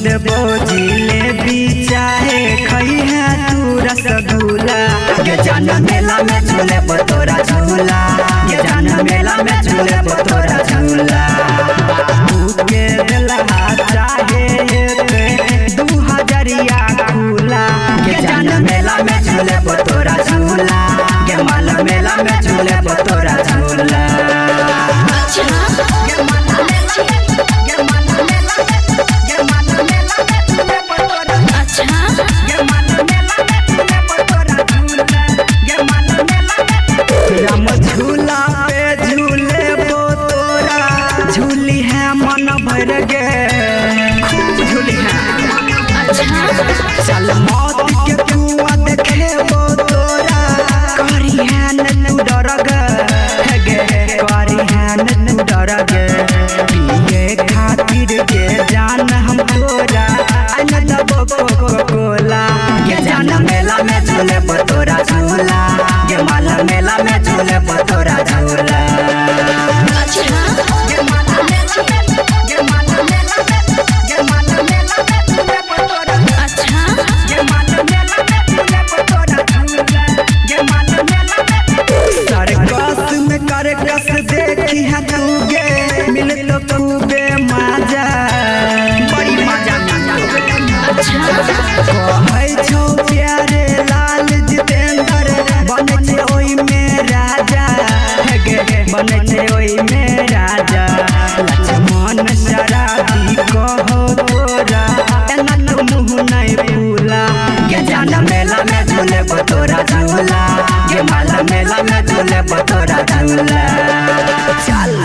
देबो जिलेबी चाहे खई है तू रसगुल्ला ये जान मेला में झूले तोरा झूला ये जान मेला में झूले तोरा झूला तू के दिला चाहे 2000 खुला ये जान मेला में झूले तोरा झूला ये माल मेला में झूले तोरा झूला झूला पे झूले तोरा झूली है मन भर गे खूब झूली है चल मौत के कुआं देखे तोरा करी है न तू डर गे करी है न तू डर गे पिए खातिर के जान हम तोरा न दबो कोला ये जान मेला में झूले तोरा झूला ये माल मेला में झूले तोरा झूला सर्कस में करकस देखी है तूगे मिल तो खूबे मजा बड़ी मजा कहै छौ प्यारे लाल जितेंद्र बने छे ओई में राजा बने छे ओई में राजा लक्ष्मण शराबी कहो तोरा एना तो मुँह नहीं फूला ये जान मेला में झूले तोरा झूला ये माला मेला में झूले तोरा झूला चल